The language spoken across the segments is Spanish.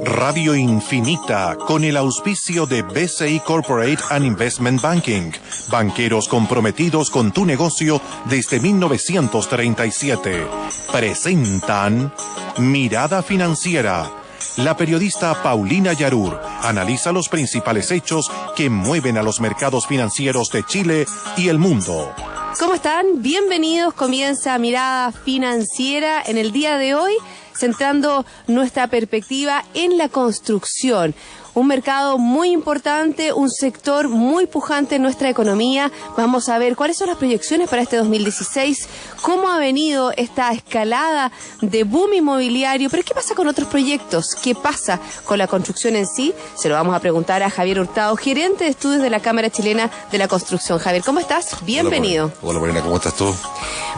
Radio Infinita, con el auspicio de BCI Corporate and Investment Banking, banqueros comprometidos con tu negocio desde 1937, presentan Mirada Financiera. La periodista Paulina Yarur analiza los principales hechos que mueven a los mercados financieros de Chile y el mundo. ¿Cómo están? Bienvenidos. Comienza Mirada Financiera en el día de hoy, centrando nuestra perspectiva en la construcción. Un mercado muy importante, un sector muy pujante en nuestra economía. Vamos a ver cuáles son las proyecciones para este 2016, cómo ha venido esta escalada de boom inmobiliario, pero ¿qué pasa con otros proyectos? ¿Qué pasa con la construcción en sí? Se lo vamos a preguntar a Javier Hurtado, gerente de estudios de la Cámara Chilena de la Construcción. Javier, ¿cómo estás? Bienvenido. Hola, Marina, ¿cómo estás tú?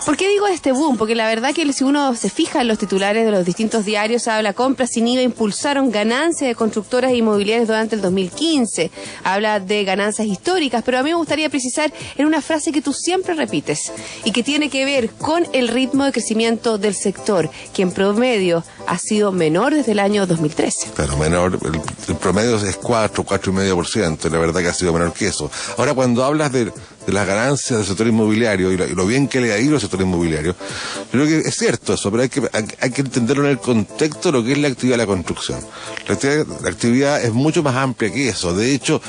¿Por qué digo este boom? Porque la verdad que si uno se fija en los titulares de los distintos diarios, habla compras sin IVA impulsaron ganancias de constructoras inmobiliarias durante el 2015. Habla de ganancias históricas, pero a mí me gustaría precisar en una frase que tú siempre repites y que tiene que ver con el ritmo de crecimiento del sector, que en promedio ha sido menor desde el año 2013. Claro, menor, el promedio es 4,5%, la verdad que ha sido menor que eso. Ahora, cuando hablas de las ganancias del sector inmobiliario y lo bien que le ha ido al sector inmobiliario, creo que es cierto eso, pero hay que entenderlo en el contexto de lo que es la actividad de la construcción. La actividad es mucho más amplia que eso. De hecho,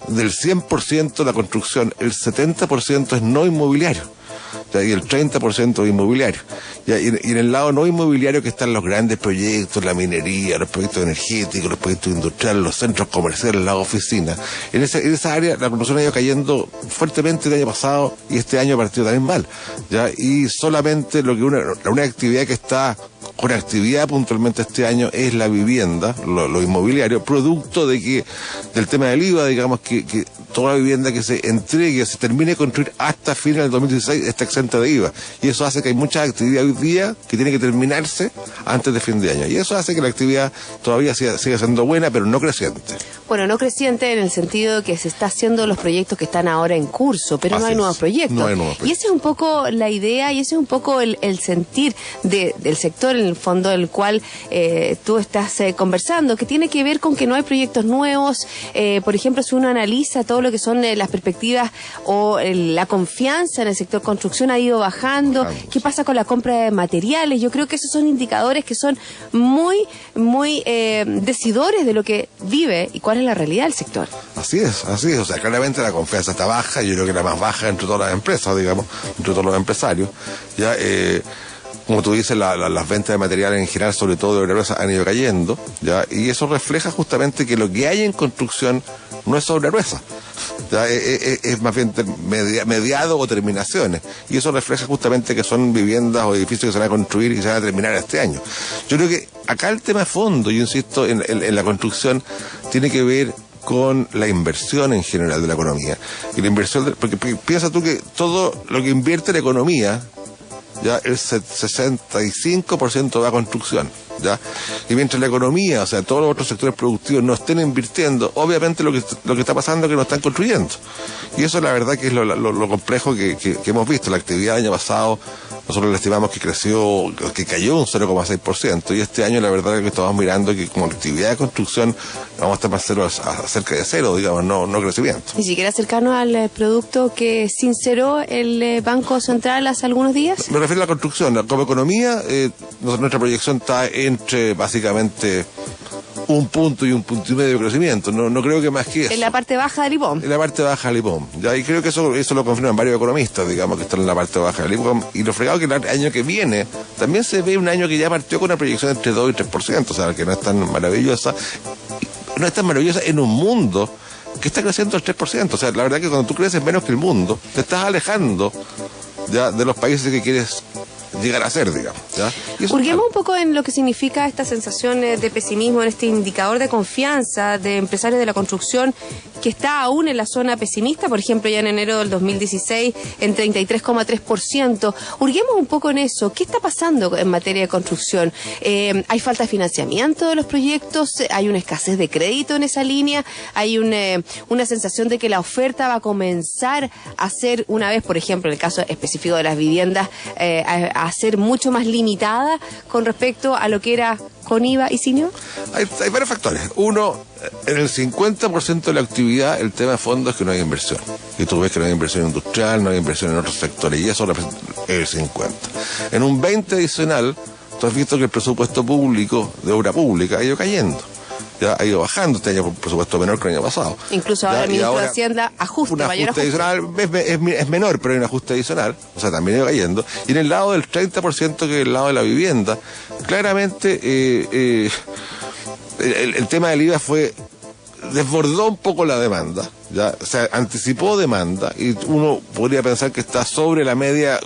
del 100% de la construcción, el 70% es no inmobiliario. Y el 30% inmobiliario. Y en el lado no inmobiliario que están los grandes proyectos, la minería, los proyectos energéticos, los proyectos industriales, los centros comerciales, las oficinas. En esa área la construcción ha ido cayendo fuertemente el año pasado y este año ha partido también mal. ¿Ya? Y solamente lo que una actividad que está con actividad puntualmente este año es la vivienda, lo inmobiliario, producto del tema del IVA, digamos que toda vivienda que se entregue, se termine de construir hasta fines del 2016 está exenta de IVA. Y eso hace que hay mucha actividad hoy día que tiene que terminarse antes de fin de año. Y eso hace que la actividad todavía siga siendo buena, pero no creciente. Bueno, no creciente en el sentido de que se está haciendo los proyectos que están ahora en curso, pero no hay nuevos proyectos. No hay nuevos proyectos. Y esa es un poco la idea y ese es un poco el sentir del sector, en el fondo, del cual tú estás conversando, que tiene que ver con que no hay proyectos nuevos. Por ejemplo, si uno analiza todo lo que son las perspectivas o la confianza en el sector construcción ha ido bajando. ¿Qué pasa con la compra de materiales? Yo creo que esos son indicadores que son muy decidores de lo que vive y cuál es la realidad del sector. Así es. O sea, claramente la confianza está baja. Yo creo que la más baja entre todas las empresas, digamos, entre todos los empresarios. Ya, como tú dices, las ventas de materiales en general, sobre todo de obra, han ido cayendo, ¿ya? Y eso refleja justamente que lo que hay en construcción no es obra gruesa, ¿ya? Es más bien mediado o terminaciones. Y eso refleja justamente que son viviendas o edificios que se van a construir y se van a terminar este año. Yo creo que acá el tema de fondo, yo insisto, en la construcción tiene que ver con la inversión en general de la economía. Y la inversión, porque piensa tú que todo lo que invierte la economía, ya el 65% va a construcción, ¿ya? Y mientras la economía, o sea, todos los otros sectores productivos no estén invirtiendo, obviamente lo que está pasando es que no están construyendo. Y eso la verdad que es lo complejo que hemos visto. La actividad del año pasado, nosotros le estimamos que cayó un 0,6%, y este año la verdad es que estamos mirando que como actividad de construcción vamos a estar más cerca de cero, digamos, no crecimiento. Ni siquiera cercano al producto que sinceró el Banco Central hace algunos días. Me refiero a la construcción. Como economía, nuestra proyección está entre básicamente 1 punto y 1,5 puntos de crecimiento. No creo que más que eso. En la parte baja del IPOM. En la parte baja del IPOM. Ya, y creo que eso lo confirman varios economistas, digamos, que están en la parte baja del IPOM. Y lo fregado que el año que viene también se ve un año que ya partió con una proyección entre 2 y 3%. O sea, que no es tan maravillosa. No es tan maravillosa en un mundo que está creciendo al 3%. O sea, la verdad que cuando tú creces menos que el mundo, te estás alejando ya de los países que quieres llegar a ser, digamos, ¿ya? Hurguemos un poco en lo que significa esta sensación de pesimismo, en este indicador de confianza de empresarios de la construcción que está aún en la zona pesimista, por ejemplo, ya en enero del 2016 en 33,3%. Hurguemos un poco en eso. ¿Qué está pasando en materia de construcción? ¿Hay falta de financiamiento de los proyectos? ¿Hay una escasez de crédito en esa línea? ¿Hay una sensación de que la oferta va a comenzar a ser, una vez, por ejemplo, en el caso específico de las viviendas, a ser mucho más limitada con respecto a lo que era con IVA y sin IVA? Hay varios factores. Uno, en el 50% de la actividad, el tema de fondo es que no hay inversión. Y tú ves que no hay inversión industrial, no hay inversión en otros sectores, y eso representa el 50%. En un 20% adicional, tú has visto que el presupuesto público, de obra pública, ha ido cayendo. Ya ha ido bajando este año, por supuesto, menor que el año pasado. Incluso ahora el ministro de Hacienda ajuste, mayor ajuste. Adicional, es menor, pero hay un ajuste adicional, o sea, también ha ido cayendo. Y en el lado del 30%, que es el lado de la vivienda, claramente el tema del IVA desbordó un poco la demanda, ya, o sea, anticipó demanda, y uno podría pensar que está sobre la media,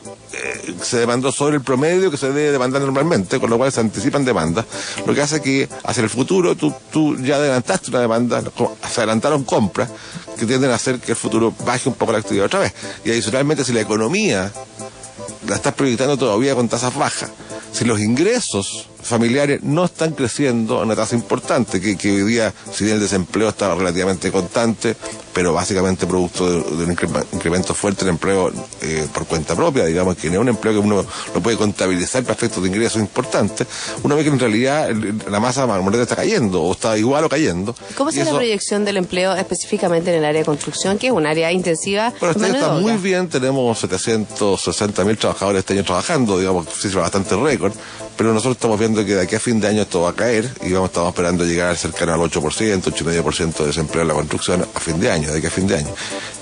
se demandó sobre el promedio que se debe demandar normalmente, con lo cual se anticipan demandas, lo que hace que hacia el futuro tú ya adelantaste una demanda, se adelantaron compras que tienden a hacer que el futuro baje un poco la actividad otra vez. Y adicionalmente, si la economía la estás proyectando todavía con tasas bajas, si los ingresos familiares no están creciendo a una tasa importante, que hoy día, si bien el desempleo está relativamente constante, pero básicamente producto de un incremento fuerte en empleo por cuenta propia, digamos que no es un empleo que uno lo puede contabilizar para efectos de ingresos importantes, uno ve que en realidad la masa monetaria está cayendo, o está igual o cayendo. ¿Cómo es la proyección del empleo específicamente en el área de construcción, que es un área intensiva? Bueno, este año está muy bien, tenemos 760.000 trabajadores este año trabajando, digamos, cifra bastante récord, pero nosotros estamos viendo que de aquí a fin de año esto va a caer y estamos esperando llegar cercano al 8%, 8,5% de desempleo en la construcción a fin de año, de aquí a fin de año.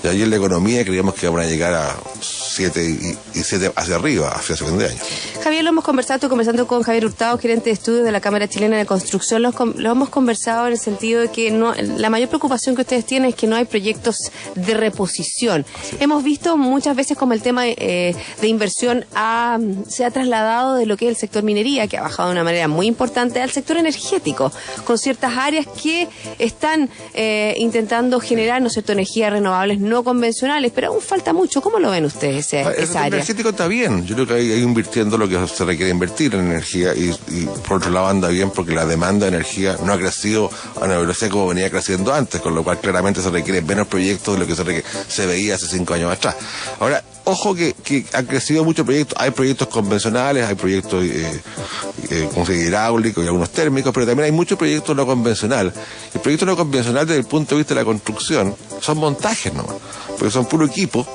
Y ahí en la economía creíamos que van a llegar a 7 y 7 hacia arriba, hacia fin de año. Javier, lo hemos conversado, conversando con Javier Hurtado, gerente de estudios de la Cámara Chilena de Construcción, lo hemos conversado en el sentido de que la mayor preocupación que ustedes tienen es que no hay proyectos de reposición. Sí. Hemos visto muchas veces como el tema de inversión se ha trasladado de lo que es el sector minería, que ha bajado de una manera muy importante, al sector energético, con ciertas áreas que están intentando generar, ¿no es cierto?, energías renovables no convencionales, pero aún falta mucho. ¿Cómo lo ven ustedes esa área? El energético está bien, yo creo que hay invirtiendo lo que se requiere invertir en energía, y por otro lado anda bien porque la demanda de energía no ha crecido a una velocidad como venía creciendo antes, con lo cual claramente se requieren menos proyectos de lo que se veía hace 5 años atrás. Ahora, ojo que han crecido muchos proyectos, hay proyectos convencionales, hay proyectos hidráulicos y algunos térmicos, pero también hay muchos proyectos no convencionales. El proyecto no convencional, desde el punto de vista de la construcción, son montajes nomás, porque son puro equipo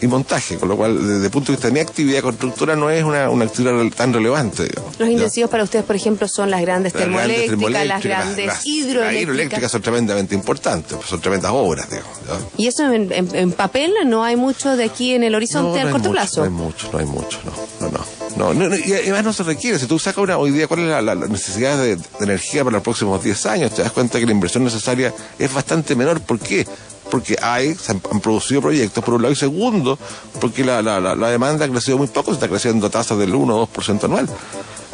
y montaje, con lo cual desde el punto de vista de mi actividad constructora no es una actividad tan relevante, digamos. Los intensivos para ustedes, por ejemplo, son las grandes termoeléctricas, las grandes hidroeléctricas. Las hidroeléctricas son tremendamente importantes, son tremendas obras, digamos, ¿ya? ¿Y eso en papel no hay mucho de aquí en el horizonte al corto plazo? No hay mucho, no. Y además no se requiere. Si tú sacas hoy día cuál es la necesidad de energía para los próximos 10 años, te das cuenta que la inversión necesaria es bastante menor. ¿Por qué? Porque se han producido proyectos, por un lado, y segundo, porque la demanda ha crecido muy poco, se está creciendo a tasas del 1 o 2% anual,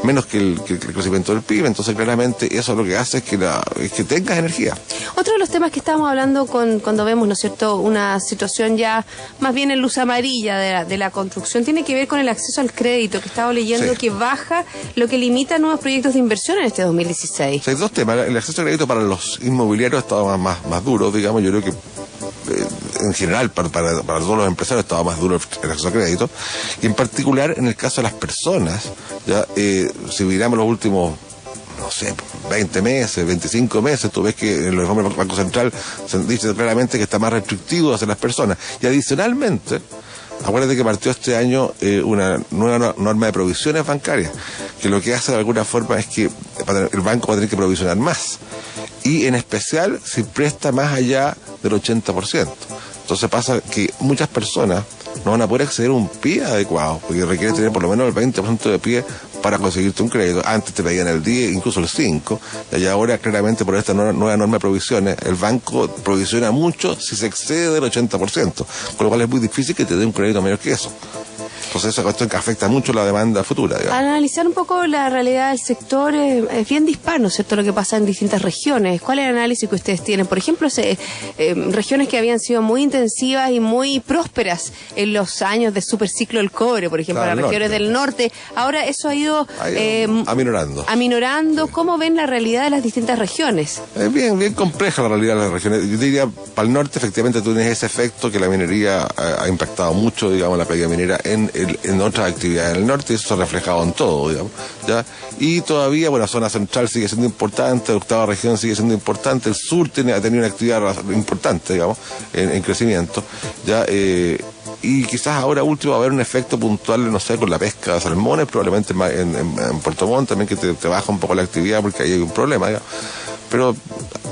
menos que el crecimiento del PIB, entonces claramente eso lo que hace es que tengas energía. Otro de los temas que estábamos hablando cuando vemos, ¿no es cierto?, una situación ya más bien en luz amarilla de la construcción, tiene que ver con el acceso al crédito, que estaba leyendo que baja, lo que limita nuevos proyectos de inversión en este 2016. Hay dos temas. El acceso al crédito para los inmobiliarios estaba más duro, digamos. Yo creo que en general para todos los empresarios estaba más duro el acceso a crédito, y en particular en el caso de las personas, ya si miramos los últimos, no sé, 20 meses, 25 meses, tú ves que en los informes del Banco Central se dice claramente que está más restrictivo hacia las personas. Y adicionalmente, acuérdate que partió este año una nueva norma de provisiones bancarias, que lo que hace de alguna forma es que el banco va a tener que provisionar más, y en especial si presta más allá del 80%. Entonces pasa que muchas personas no van a poder acceder a un pie adecuado, porque requiere tener por lo menos el 20% de pie para conseguirte un crédito. Antes te pedían el 10, incluso el 5, y ahora claramente por esta nueva norma de provisiones, el banco provisiona mucho si se excede del 80%, con lo cual es muy difícil que te dé un crédito mayor que eso. Entonces esa cuestión que afecta mucho la demanda futura, digamos. Al analizar un poco la realidad del sector, es bien dispar, ¿no es cierto?, lo que pasa en distintas regiones. ¿Cuál es el análisis que ustedes tienen? Por ejemplo, regiones que habían sido muy intensivas y muy prósperas en los años de superciclo del cobre, por ejemplo, las regiones del norte. Ahora eso ha ido aminorando. ¿Cómo ven la realidad de las distintas regiones? Es bien compleja la realidad de las regiones. Yo diría, para el norte efectivamente tú tienes ese efecto que la minería ha impactado mucho, digamos, la caída minera en en otras actividades en el norte, y eso se ha reflejado en todo, digamos, ¿ya? Y todavía, bueno, la zona central sigue siendo importante, la octava región sigue siendo importante, el sur ha tenido una actividad importante, digamos, en crecimiento, ¿ya? Y quizás ahora último va a haber un efecto puntual, no sé, con la pesca de salmones, probablemente en Puerto Montt también, que te baja un poco la actividad porque ahí hay un problema, digamos. Pero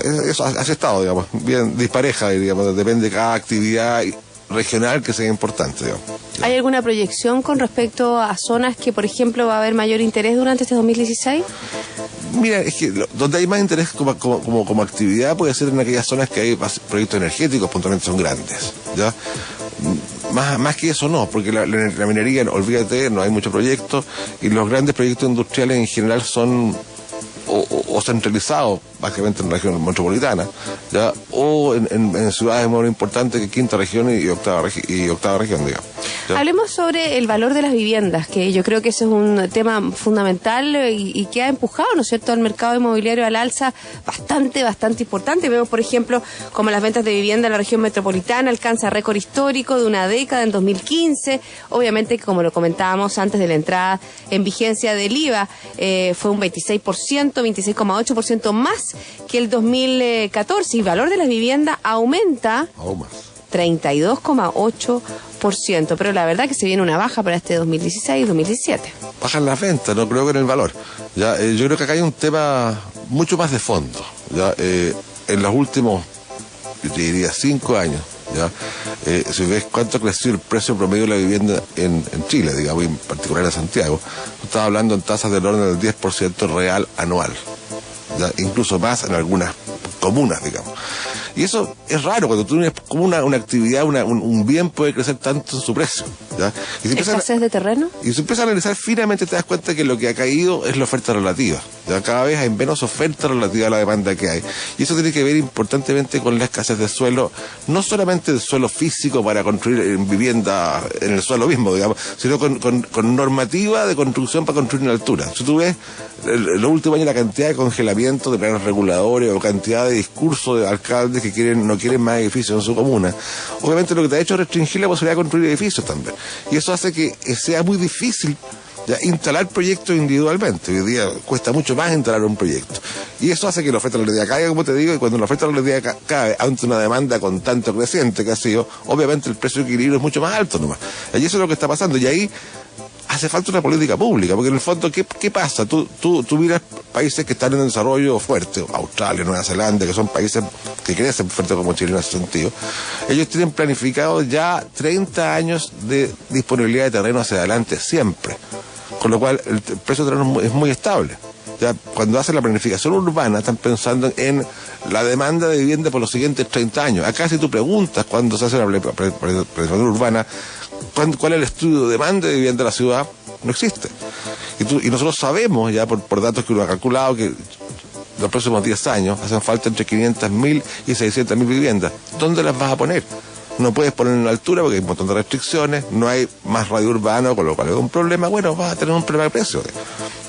eso ha estado, digamos, bien dispareja, digamos, depende de cada actividad regional que sea importante, digamos. ¿Hay alguna proyección con respecto a zonas que, por ejemplo, va a haber mayor interés durante este 2016? Mira, es que donde hay más interés como actividad puede ser en aquellas zonas que hay proyectos energéticos, puntualmente son grandes, ¿ya? Más que eso no, porque la minería, olvídate, no hay muchos proyectos, y los grandes proyectos industriales en general son o centralizados, básicamente en la región metropolitana, ¿ya? O en ciudades muy importantes que quinta región y octava región, digamos. ¿Ya? Hablemos sobre el valor de las viviendas, que yo creo que ese es un tema fundamental y que ha empujado, ¿no es cierto?, al mercado inmobiliario al alza bastante importante. Vemos, por ejemplo, como las ventas de vivienda en la región metropolitana alcanza récord histórico de una década en 2015. Obviamente, como lo comentábamos antes de la entrada en vigencia del IVA, fue un 26,8% más que el 2014. Y el valor de las viviendas aumenta 32,8%, pero la verdad que se viene una baja para este 2016-2017. Bajan las ventas, no creo que en el valor. ¿Ya? Yo creo que acá hay un tema mucho más de fondo. ¿Ya? En los últimos, yo te diría, 5 años, ¿ya? Si ves cuánto ha crecido el precio promedio de la vivienda en Chile, digamos, y en particular en Santiago, estás hablando en tasas del orden del 10% real anual, ¿ya? Incluso más en algunas comunas, digamos. Y eso es raro, cuando tú tienes como una actividad, un bien puede crecer tanto en su precio, ¿ya? Y si ¿escasez de terreno? Y si empiezas a analizar finamente te das cuenta que lo que ha caído es la oferta relativa, ¿ya? Cada vez hay menos oferta relativa a la demanda que hay. Y eso tiene que ver importantemente con la escasez de suelo, no solamente del suelo físico para construir vivienda en el suelo mismo, digamos, sino con normativa de construcción para construir en altura. Si tú ves en los últimos años la cantidad de congelamiento de planes reguladores o cantidad de discursos de alcaldes que no quieren más edificios en su comuna, obviamente lo que te ha hecho es restringir la posibilidad de construir edificios también. Y eso hace que sea muy difícil, ya, instalar proyectos individualmente. Hoy día cuesta mucho más instalar un proyecto. Y eso hace que la oferta relativa caiga, como te digo, y cuando la oferta relativa cae ante una demanda con tanto creciente que ha sido, obviamente el precio de equilibrio es mucho más alto nomás. Y eso es lo que está pasando. Y ahí hace falta una política pública, porque en el fondo, ¿qué pasa? Tú miras países que están en desarrollo fuerte, Australia, Nueva Zelanda, que son países que crecen fuerte como Chile en ese sentido. Ellos tienen planificado ya 30 años de disponibilidad de terreno hacia adelante, siempre. Con lo cual, el precio de terreno es muy estable. Ya, cuando hacen la planificación urbana, están pensando en la demanda de vivienda por los siguientes 30 años. Acá, si tú preguntas cuando se hace la planificación urbana, ¿cuál es el estudio de demanda de vivienda de la ciudad? No existe. Y nosotros sabemos ya por datos que uno ha calculado que los próximos 10 años hacen falta entre 500.000 y 600.000 viviendas. ¿Dónde las vas a poner? No puedes poner en la altura porque hay un montón de restricciones, no hay más radio urbano, con lo cual es un problema. Bueno, vas a tener un problema de precio.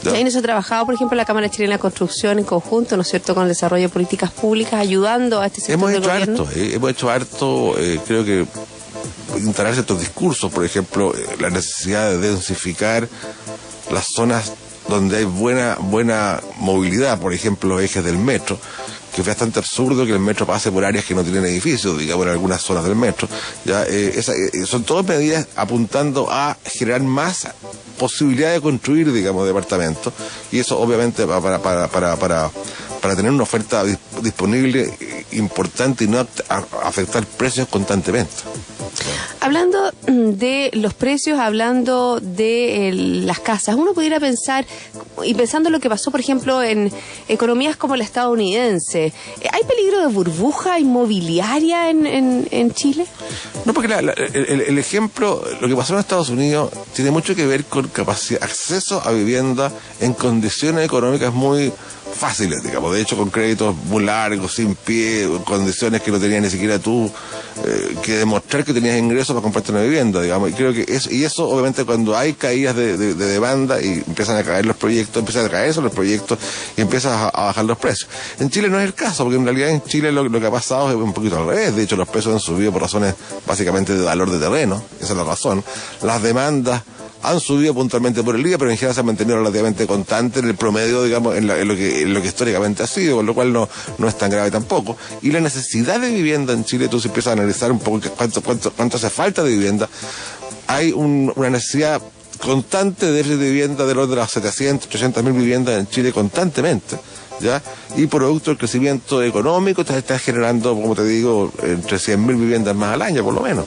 ¿Ya? Ahí nos ha trabajado, por ejemplo, la Cámara Chilena de Construcción en conjunto, ¿no es cierto?, con el desarrollo de políticas públicas, ayudando a este sector del gobierno. Hemos hecho harto, creo que instalar ciertos discursos, por ejemplo, la necesidad de densificar las zonas donde hay buena movilidad, por ejemplo, los ejes del metro, que es bastante absurdo que el metro pase por áreas que no tienen edificios, digamos, en algunas zonas del metro. Ya, son todas medidas apuntando a generar más posibilidad de construir, digamos, departamentos, y eso obviamente va para tener una oferta disponible importante y no afectar precios constantemente. Hablando de los precios, hablando de las casas, uno pudiera pensar, y pensando en lo que pasó, por ejemplo, en economías como la estadounidense, ¿hay peligro de burbuja inmobiliaria en Chile? No, porque el ejemplo, lo que pasó en Estados Unidos tiene mucho que ver con capacidad, acceso a vivienda en condiciones económicas muy fáciles, digamos, de hecho con créditos muy largos, sin pie, condiciones que no tenías ni siquiera tú que demostrar que tenías ingresos para comprarte una vivienda, digamos, y creo que eso obviamente cuando hay caídas de demanda y empiezan a caer los proyectos, empiezan a caerse los proyectos y empiezas a bajar los precios. En Chile no es el caso, porque en realidad en Chile lo que ha pasado es un poquito al revés. De hecho los precios han subido por razones básicamente de valor de terreno, esa es la razón. Las demandas han subido puntualmente por el día, pero en general se han mantenido relativamente constantes en el promedio, digamos, en lo que históricamente ha sido, con lo cual no es tan grave tampoco. Y la necesidad de vivienda en Chile, tú si empiezas a analizar un poco cuánto hace falta de vivienda, hay una necesidad constante de déficit de vivienda del orden de las 700, 800.000 viviendas en Chile constantemente, ¿ya? Y producto del crecimiento económico está generando, como te digo, entre 100.000 viviendas más al año, por lo menos.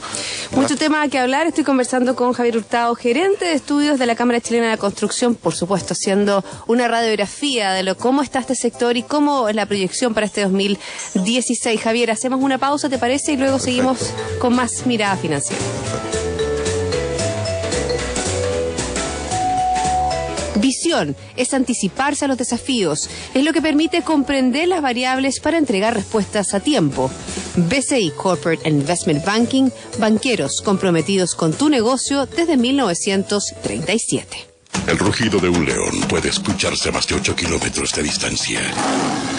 Mucho tema que hablar. Estoy conversando con Javier Hurtado, gerente de estudios de la Cámara Chilena de la Construcción, por supuesto, haciendo una radiografía de cómo está este sector y cómo es la proyección para este 2016. Javier, hacemos una pausa, ¿te parece? Y luego seguimos con más Mirada Financiera. Visión es anticiparse a los desafíos, es lo que permite comprender las variables para entregar respuestas a tiempo. BCI Corporate Investment Banking, banqueros comprometidos con tu negocio desde 1937. El rugido de un león puede escucharse a más de 8 kilómetros de distancia.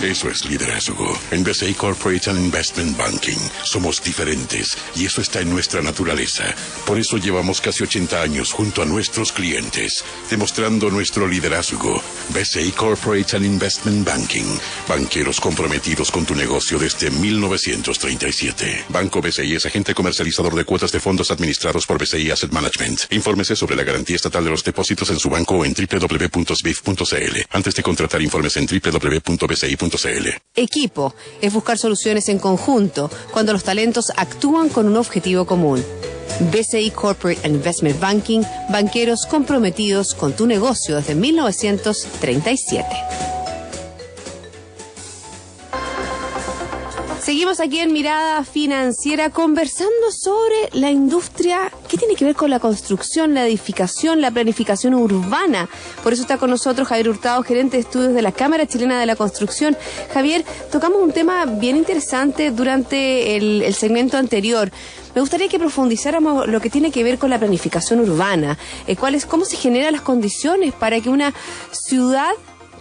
Eso es liderazgo. En BCI Corporate and Investment Banking somos diferentes y eso está en nuestra naturaleza. Por eso llevamos casi 80 años junto a nuestros clientes, demostrando nuestro liderazgo. BCI Corporate and Investment Banking. Banqueros comprometidos con tu negocio desde 1937. Banco BCI es agente comercializador de cuotas de fondos administrados por BCI Asset Management. Infórmese sobre la garantía estatal de los depósitos en su banco o en www.sbif.cl. Antes de contratar, informes en www.bci.cl. Equipo es buscar soluciones en conjunto cuando los talentos actúan con un objetivo común. BCI Corporate Investment Banking, banqueros comprometidos con tu negocio desde 1937. Seguimos aquí en Mirada Financiera conversando sobre la industria que tiene que ver con la construcción, la edificación, la planificación urbana. Por eso está con nosotros Javier Hurtado, gerente de estudios de la Cámara Chilena de la Construcción. Javier, tocamos un tema bien interesante durante el segmento anterior. Me gustaría que profundizáramos lo que tiene que ver con la planificación urbana. ¿Cómo se generan las condiciones para que una ciudad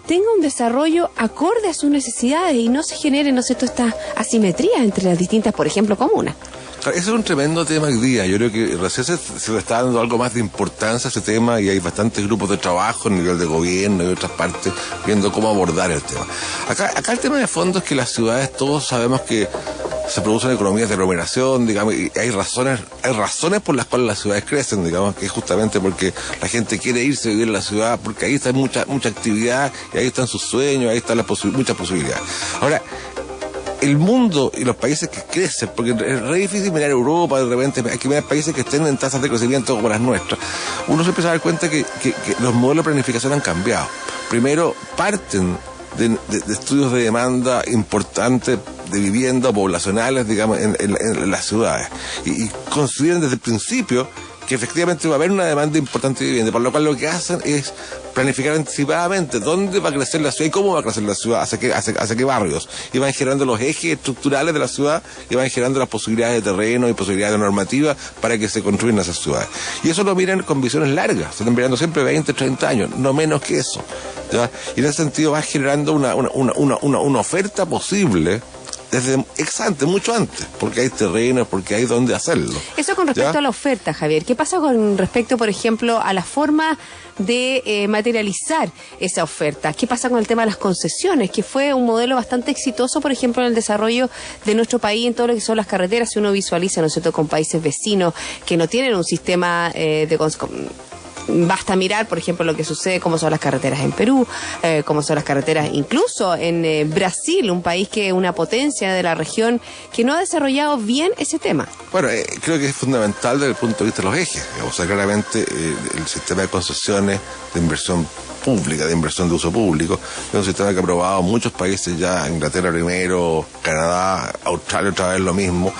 tenga un desarrollo acorde a sus necesidades y no se genere, ¿no es cierto?, esta asimetría entre las distintas, por ejemplo, comunas? Ese es un tremendo tema hoy día. Yo creo que recién se le está dando algo más de importancia a ese tema y hay bastantes grupos de trabajo a nivel de gobierno y otras partes viendo cómo abordar el tema. Acá el tema de fondo es que las ciudades, todos sabemos que se producen economías de aglomeración, digamos, y hay razones por las cuales las ciudades crecen, digamos, que es justamente porque la gente quiere irse a vivir en la ciudad, porque ahí está mucha actividad, y ahí están sus sueños, ahí están muchas posibilidades. Ahora, el mundo y los países que crecen, porque es re difícil mirar Europa, de repente hay que mirar países que estén en tasas de crecimiento como las nuestras. Uno se empieza a dar cuenta que los modelos de planificación han cambiado. Primero, parten de estudios de demanda importantes de vivienda poblacionales, digamos, en las ciudades. Y consideran desde el principio que efectivamente va a haber una demanda importante de vivienda, por lo cual lo que hacen es planificar anticipadamente dónde va a crecer la ciudad y cómo va a crecer la ciudad, hacia qué barrios, y van generando los ejes estructurales de la ciudad y van generando las posibilidades de terreno y posibilidades de normativa para que se construyan esas ciudades. Y eso lo miran con visiones largas, se están mirando siempre 20, 30 años, no menos que eso, ¿ya? Y en ese sentido va generando una oferta posible desde mucho antes, porque hay terrenos, porque hay dónde hacerlo. Eso con respecto a la oferta, Javier. ¿Qué pasa con respecto, por ejemplo, a la forma de materializar esa oferta? ¿Qué pasa con el tema de las concesiones? Que fue un modelo bastante exitoso, por ejemplo, en el desarrollo de nuestro país, en todo lo que son las carreteras. Si uno visualiza, ¿no es cierto?, con países vecinos que no tienen un sistema basta mirar, por ejemplo, lo que sucede, cómo son las carreteras en Perú, cómo son las carreteras incluso en Brasil, un país que es una potencia de la región que no ha desarrollado bien ese tema. Bueno, creo que es fundamental desde el punto de vista de los ejes. O sea, claramente el sistema de concesiones de inversión pública, de inversión de uso público, es un sistema que ha aprobado muchos países ya, Inglaterra primero, Canadá, Australia otra vez lo mismo,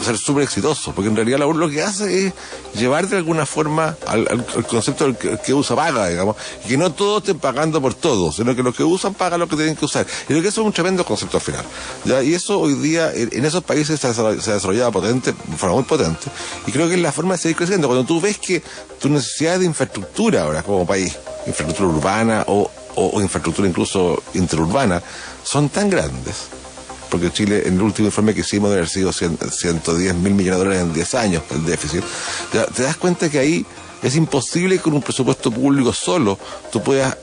ser súper exitoso, porque en realidad lo que hace es llevar de alguna forma al concepto del que usa paga, digamos, y que no todos estén pagando por todo, sino que los que usan pagan lo que tienen que usar. Y creo que eso es un tremendo concepto al final, ¿ya? Y eso hoy día en esos países se ha desarrollado de forma muy potente, y creo que es la forma de seguir creciendo. Cuando tú ves que tus necesidades de infraestructura ahora como país, infraestructura urbana o infraestructura incluso interurbana, son tan grandes, porque Chile, en el último informe que hicimos, debe haber sido 110.000 millones de dólares en 10 años el déficit, te das cuenta que ahí Es imposible que con un presupuesto público solo tú puedas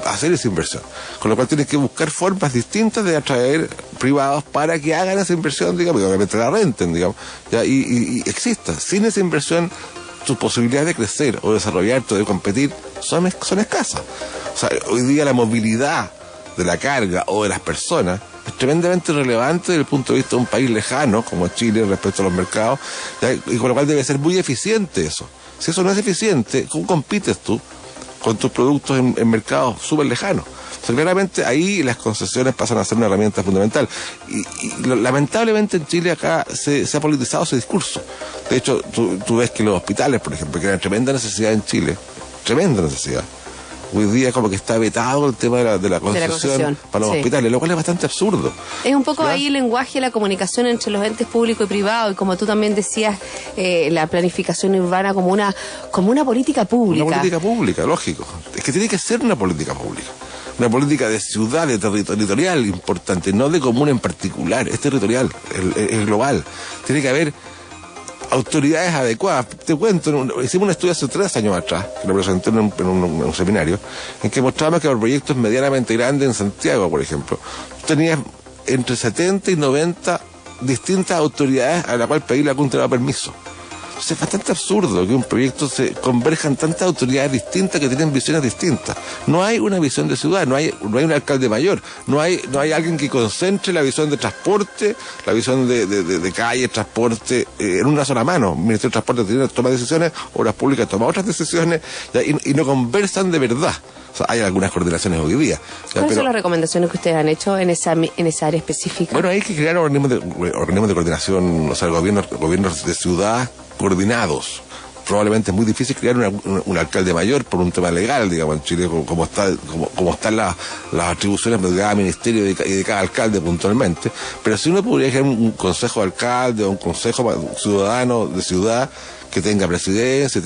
hacer esa inversión. Con lo cual tienes que buscar formas distintas de atraer privados para que hagan esa inversión, digamos, y obviamente la renten, digamos, ¿ya? Y exista. Sin esa inversión, tus posibilidades de crecer o desarrollarte o de competir son escasas. O sea, hoy día la movilidad de la carga o de las personas es tremendamente relevante desde el punto de vista de un país lejano como Chile respecto a los mercados, ¿ya? Y con lo cual debe ser muy eficiente eso. Si eso no es eficiente, ¿cómo compites tú con tus productos en mercados súper lejanos? O sea, claramente ahí las concesiones pasan a ser una herramienta fundamental. Y lamentablemente en Chile acá se ha politizado ese discurso. De hecho, tú ves que los hospitales, por ejemplo, que era tremenda necesidad en Chile, tremenda necesidad, hoy día como que está vetado el tema de la concesión para los hospitales, lo cual es bastante absurdo. Es un poco, ¿ya?, ahí el lenguaje, la comunicación entre los entes públicos y privados, y como tú también decías, la planificación urbana como una política pública. Una política pública, lógico. Es que tiene que ser una política pública. Una política de ciudad, de territorial importante, no de comuna en particular, es territorial, es global. Tiene que haber autoridades adecuadas. Te cuento, hicimos un estudio hace 3 años atrás, que lo presenté en un seminario, en que mostrábamos que los proyectos medianamente grandes en Santiago, por ejemplo, tenías entre 70 y 90 distintas autoridades a la cual pedirle algún tema de permiso. Entonces es bastante absurdo que un proyecto se converjan tantas autoridades distintas que tienen visiones distintas. No hay una visión de ciudad, no hay un alcalde mayor, no hay alguien que concentre la visión de transporte, la visión de calle, transporte, en una sola mano. El Ministerio de Transporte toma decisiones, Obras Públicas toma otras decisiones, y no conversan de verdad. O sea, hay algunas coordinaciones hoy día. ¿Cuáles son las recomendaciones que ustedes han hecho en esa área específica? Bueno, hay que crear organismos de coordinación, o sea, gobiernos de ciudad coordinados. Probablemente es muy difícil crear un alcalde mayor por un tema legal, digamos, en Chile, como están las atribuciones de cada ministerio y de cada alcalde puntualmente. Pero si uno podría crear un consejo de alcalde o un consejo ciudadano de ciudad que tenga presidencia,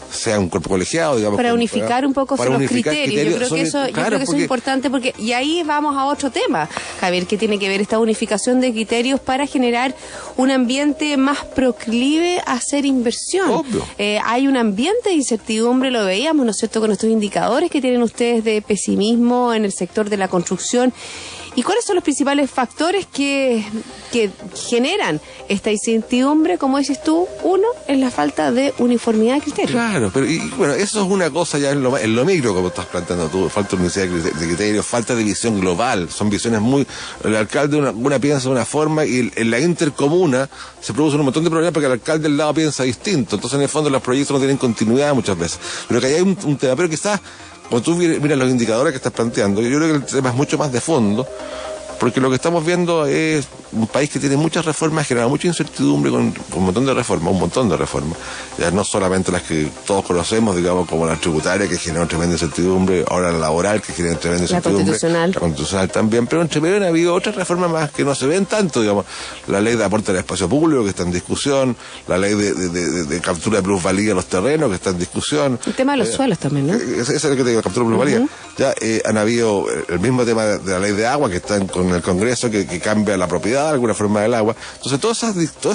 sea un cuerpo colegiado, digamos. Para unificar un poco los criterios. Yo creo que eso es importante, porque y ahí vamos a otro tema, Javier, que tiene que ver esta unificación de criterios para generar un ambiente más proclive a hacer inversión. Obvio. Hay un ambiente de incertidumbre, lo veíamos, ¿no es cierto?, con estos indicadores que tienen ustedes de pesimismo en el sector de la construcción. ¿Y cuáles son los principales factores que generan esta incertidumbre? Como dices tú, uno es la falta de uniformidad de criterios. Claro, pero bueno, eso es una cosa ya en lo micro, como estás planteando tú, falta de unicidad de criterios, falta de visión global, son visiones muy... El alcalde una piensa de una forma y en la intercomuna se producen un montón de problemas porque el alcalde del lado piensa distinto, entonces en el fondo los proyectos no tienen continuidad muchas veces. Pero que hay un tema, pero quizás... Cuando tú miras los indicadores que estás planteando, yo creo que el tema es mucho más de fondo, porque lo que estamos viendo es un país que tiene muchas reformas, genera mucha incertidumbre con un montón de reformas, ya no solamente las que todos conocemos, digamos, como la tributaria, que genera tremenda incertidumbre, ahora la laboral, que genera tremenda incertidumbre, la constitucional también, pero entre medio han habido otras reformas más que no se ven tanto, digamos, la ley de aporte al espacio público, que está en discusión, la ley de captura de plusvalía de los terrenos, que está en discusión. El tema de los suelos también, ¿no? Ese es el que te digo, captura de plusvalía. Ya han habido el mismo tema de la ley de agua, que está con el Congreso, que cambia la propiedad de alguna forma del agua. Entonces todas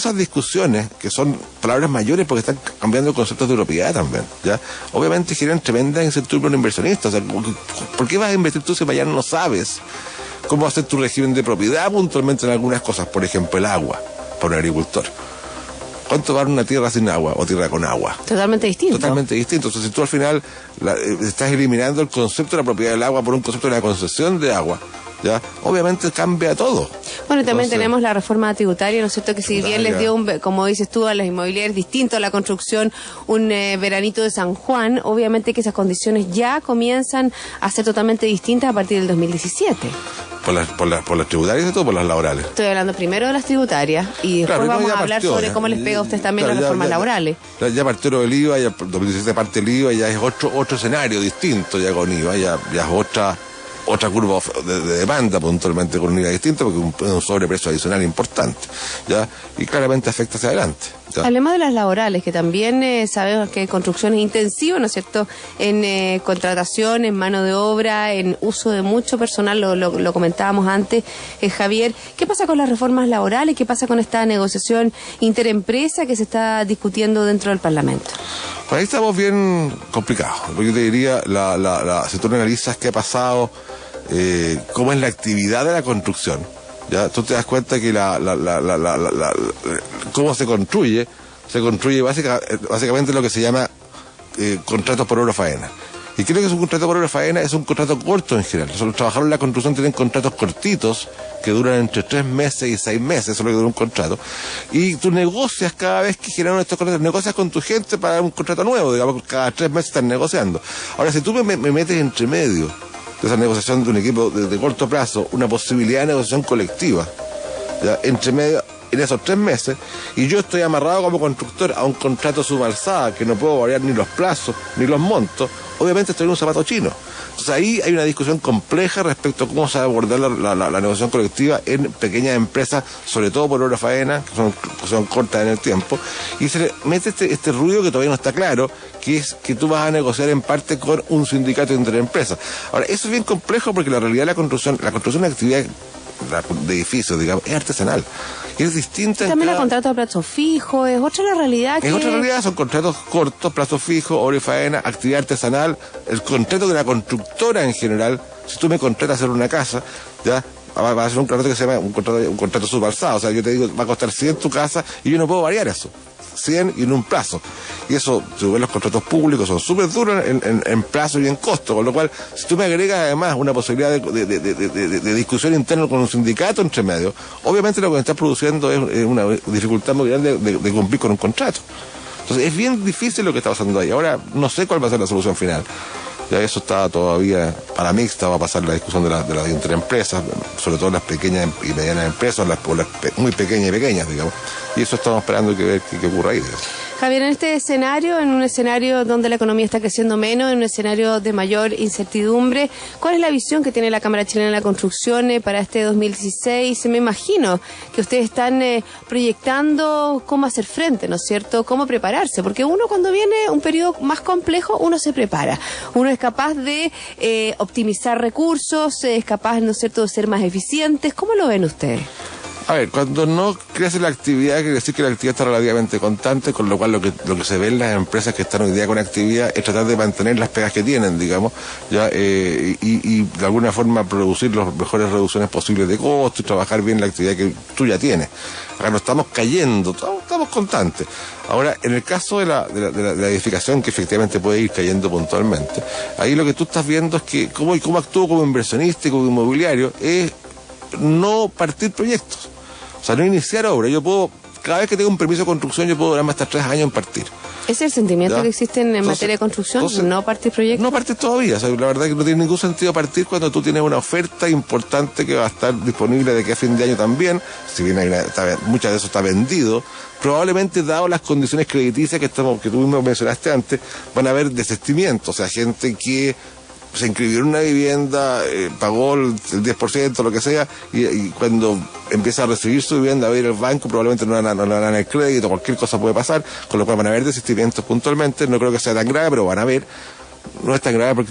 esas discusiones, que son palabras mayores porque están cambiando conceptos de propiedad también, ¿ya? Obviamente generan tremenda incertidumbre en inversionistas. O sea, ¿por qué vas a invertir tú si mañana no sabes cómo va a ser tu régimen de propiedad puntualmente en algunas cosas? Por ejemplo, el agua para un agricultor. ¿Cuánto vale una tierra sin agua o tierra con agua? Totalmente distinto. Totalmente distinto. Entonces, si tú al final estás eliminando el concepto de la propiedad del agua por un concepto de la concesión de agua, ¿ya? Obviamente cambia todo. Bueno, y también tenemos la reforma tributaria, ¿no es cierto?, que si bien les dio, como dices tú, a las inmobiliarias distinto a la construcción, un veranito de San Juan, obviamente que esas condiciones ya comienzan a ser totalmente distintas a partir del 2017. ¿Por las tributarias o todo por las laborales? Estoy hablando primero de las tributarias y después vamos a hablar sobre cómo les pega a ustedes también las reformas laborales. Ya partió lo del IVA, ya 2017 parte el IVA, ya es otro escenario distinto ya con IVA, ya es otra curva de demanda puntualmente con un IVA distinto, porque es un sobreprecio adicional importante, ¿ya? Y claramente afecta hacia adelante. ¿ya? Hablemos de las laborales, que también sabemos que construcción es intensiva, ¿no es cierto?, en contratación, en mano de obra, en uso de mucho personal, lo comentábamos antes, Javier. ¿Qué pasa con las reformas laborales? ¿Qué pasa con esta negociación interempresa que se está discutiendo dentro del Parlamento? Pues ahí estamos bien complicados. Yo te diría, si tú analizas qué ha pasado, cómo es la actividad de la construcción, ya tú te das cuenta que cómo se construye básicamente lo que se llama contratos por hora faena. ¿Y qué es lo que es un contrato por hora faena? Es un contrato corto en general. Los trabajadores de la construcción tienen contratos cortitos que duran entre 3 meses y 6 meses, eso es lo que dura un contrato. Y tú negocias cada vez que generan estos contratos, negocias con tu gente para un contrato nuevo, digamos, cada 3 meses están negociando. Ahora, si tú me metes entre medio de esa negociación de un equipo de corto plazo, una posibilidad de negociación colectiva, ¿ya? Entre medio, en esos 3 meses, y yo estoy amarrado como constructor a un contrato subalzada que no puedo variar ni los plazos ni los montos, obviamente estoy en un zapato chino. Entonces ahí hay una discusión compleja respecto a cómo se va a abordar la negociación colectiva en pequeñas empresas, sobre todo por hora faena, que son cortas en el tiempo, y se le mete este ruido que todavía no está claro, que es que tú vas a negociar en parte con un sindicato entre empresas. Ahora, eso es bien complejo porque la realidad de la construcción es una actividad de edificios, digamos, es artesanal. Y es distinta. También el contrato a plazo fijo, es otra la realidad. Es otra realidad, son contratos cortos, plazo fijo, hora y faena, actividad artesanal. El contrato de la constructora en general, si tú me contratas a hacer una casa, ya va a ser un contrato que se llama un contrato subalzado. O sea, yo te digo, va a costar 100 tu casa y yo no puedo variar eso. 100 y en un plazo. Y eso, si ves los contratos públicos, son súper duros en plazo y en costo, con lo cual, si tú me agregas además una posibilidad de discusión interna con un sindicato entre medio, obviamente lo que estás produciendo es una dificultad muy grande de cumplir con un contrato. Entonces es bien difícil lo que está pasando ahí. Ahora no sé cuál va a ser la solución final. Ya eso está todavía para mixta, va a pasar la discusión de las interempresas, sobre todo las pequeñas y medianas empresas, las muy pequeñas y pequeñas, digamos. Y eso estamos esperando que ver qué ocurra ahí, digamos. Javier, en este escenario, en un escenario donde la economía está creciendo menos, en un escenario de mayor incertidumbre, ¿cuál es la visión que tiene la Cámara Chilena de la Construcción para este 2016? Me imagino que ustedes están proyectando cómo hacer frente, ¿no es cierto?, cómo prepararse, porque uno cuando viene un periodo más complejo, uno se prepara, uno es capaz de optimizar recursos, es capaz, ¿no es cierto?, de ser más eficientes. ¿Cómo lo ven ustedes? A ver, cuando no crece la actividad, quiere decir que la actividad está relativamente constante, con lo cual lo que se ve en las empresas que están hoy día con actividad es tratar de mantener las pegas que tienen, digamos, ya y de alguna forma producir las mejores reducciones posibles de costo y trabajar bien la actividad que tú ya tienes. Acá no estamos cayendo, estamos constantes. Ahora, en el caso de la edificación, que efectivamente puede ir cayendo puntualmente, ahí lo que tú estás viendo es que cómo actúo como inversionista y como inmobiliario es no partir proyectos. O sea, no iniciar obra. Yo puedo, cada vez que tengo un permiso de construcción, yo puedo durarme hasta 3 años en partir. ¿Es el sentimiento ¿Ya? que existe en materia de construcción? ¿No partir proyectos? No partir todavía. O sea, la verdad es que no tiene ningún sentido partir cuando tú tienes una oferta importante que va a estar disponible de aquí a fin de año también. Si bien muchas de eso está vendido, probablemente, dado las condiciones crediticias que tú mismo mencionaste antes, van a haber desistimientos. O sea, gente que se inscribió en una vivienda, pagó el 10%, lo que sea, y cuando empieza a recibir su vivienda, va a ir al banco, probablemente no le dan el crédito, cualquier cosa puede pasar, con lo cual van a haber desistimientos puntualmente. No creo que sea tan grave, pero van a haber. No es tan grave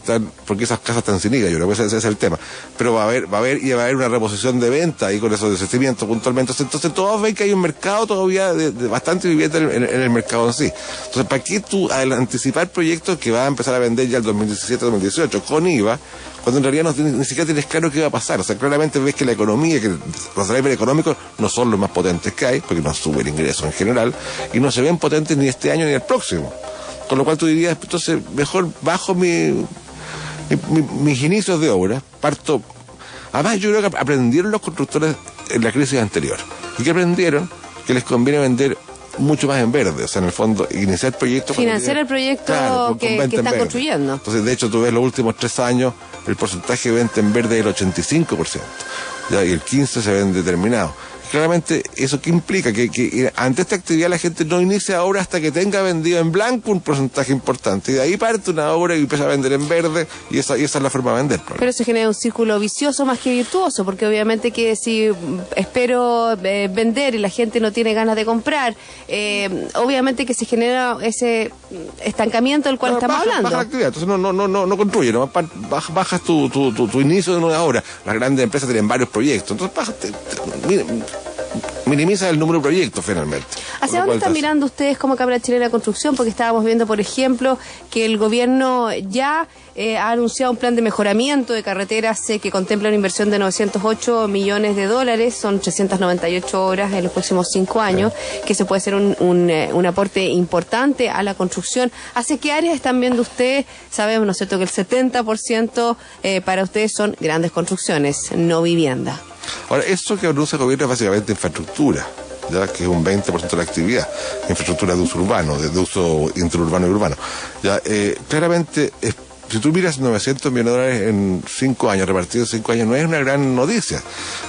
porque esas casas están sin IGA, yo creo que ese es el tema. Pero va a haber una reposición de venta ahí con esos desistimientos puntualmente. Entonces todos ven que hay un mercado todavía de bastante vivienda en el mercado en sí. Entonces, ¿para qué tú anticipar proyectos que van a empezar a vender ya el 2017-2018 con IVA, cuando en realidad ni siquiera tienes claro qué va a pasar? O sea, claramente ves que la economía, que los drivers económicos no son los más potentes que hay, porque no sube el ingreso en general, y no se ven potentes ni este año ni el próximo. Con lo cual tú dirías, entonces, mejor bajo mis inicios de obra, parto. Además, yo creo que aprendieron los constructores en la crisis anterior. ¿Y qué aprendieron? Que les conviene vender mucho más en verde. O sea, en el fondo, iniciar proyectos. Financiar el proyecto, claro, que están construyendo. Entonces, de hecho, tú ves los últimos 3 años, el porcentaje de venta en verde es el 85%. ¿Ya? Y el 15% se vende terminado. Claramente, ¿eso qué implica? Que ante esta actividad la gente no inicia obra hasta que tenga vendido en blanco un porcentaje importante. Y de ahí parte una obra y empieza a vender en verde, y esa es la forma de vender. Pero se genera un círculo vicioso más que virtuoso, porque obviamente que si espero vender y la gente no tiene ganas de comprar, obviamente que se genera ese estancamiento del cual estamos hablando. Baja la actividad, entonces no construye, ¿no? Bajas tu inicio de una obra. Las grandes empresas tienen varios proyectos, entonces minimiza el número de proyectos finalmente. ¿Hacia dónde están mirando ustedes como Cámara Chilena de Construcción? Porque estábamos viendo, por ejemplo, que el gobierno ya ha anunciado un plan de mejoramiento de carreteras que contempla una inversión de 908 millones de dólares, son 398 obras en los próximos 5 años, que se puede ser un aporte importante a la construcción. ¿Hacia qué áreas están viendo ustedes? Sabemos, ¿no es cierto?, que el 70% para ustedes son grandes construcciones, no vivienda. Ahora, esto que anuncia el gobierno es básicamente infraestructura, ya que es un 20% de la actividad, infraestructura de uso urbano, de uso interurbano y urbano. Ya, claramente, si tú miras 900 millones de dólares en 5 años, repartidos en 5 años, no es una gran noticia.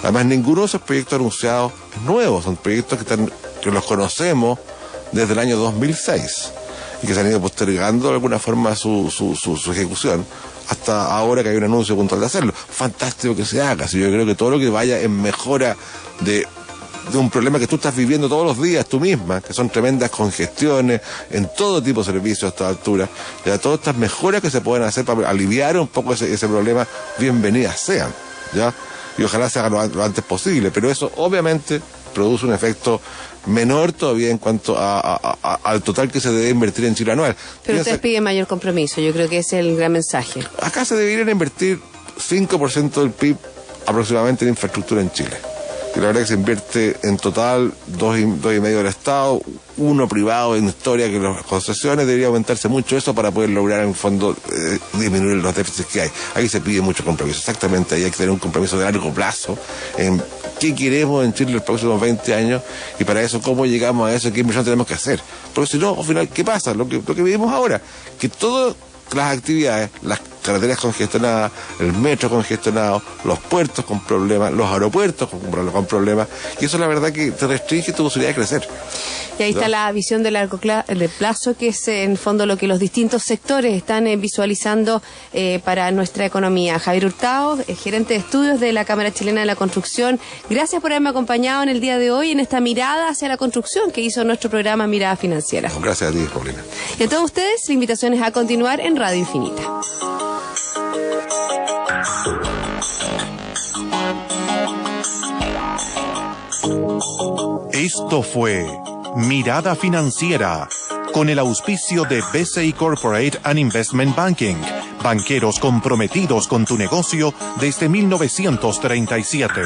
Además, ninguno de esos proyectos anunciados es nuevo, son proyectos que los conocemos desde el año 2006 y que se han ido postergando de alguna forma su ejecución, hasta ahora que hay un anuncio puntual de hacerlo. Fantástico que se haga. Si yo creo que todo lo que vaya en mejora de un problema que tú estás viviendo todos los días tú misma, que son tremendas congestiones en todo tipo de servicios a esta altura, ya todas estas mejoras que se pueden hacer para aliviar un poco ese problema, bienvenidas sean, ¿ya? Y ojalá se haga lo antes posible, pero eso obviamente produce un efecto menor todavía en cuanto al total que se debe invertir en Chile anual. Pero ustedes piden mayor compromiso, yo creo que ese es el gran mensaje. Acá se deberían invertir 5% del PIB aproximadamente en infraestructura en Chile. Y la verdad que se invierte en total 2,5 del Estado, 1 privado en historia, que las concesiones debería aumentarse mucho eso para poder lograr en el fondo disminuir los déficits que hay. Ahí se pide mucho compromiso, exactamente, ahí hay que tener un compromiso de largo plazo en qué queremos en Chile los próximos 20 años, y para eso cómo llegamos a eso, qué inversión tenemos que hacer. Porque si no, al final, ¿qué pasa? Lo que vivimos ahora, que todas las actividades, las carreteras congestionadas, el metro congestionado, los puertos con problemas, los aeropuertos con problemas, y eso la verdad que te restringe tu posibilidad de crecer. Y ahí está la visión de largo plazo, que es en fondo lo que los distintos sectores están visualizando para nuestra economía. Javier Hurtado, gerente de estudios de la Cámara Chilena de la Construcción, gracias por haberme acompañado en el día de hoy en esta mirada hacia la construcción que hizo nuestro programa Mirada Financiera. Gracias a ti, Paulina. Y a todos ustedes, la invitación es a continuar en Radio Infinita. Esto fue Mirada Financiera, con el auspicio de BCI Corporate and Investment Banking, banqueros comprometidos con tu negocio desde 1937.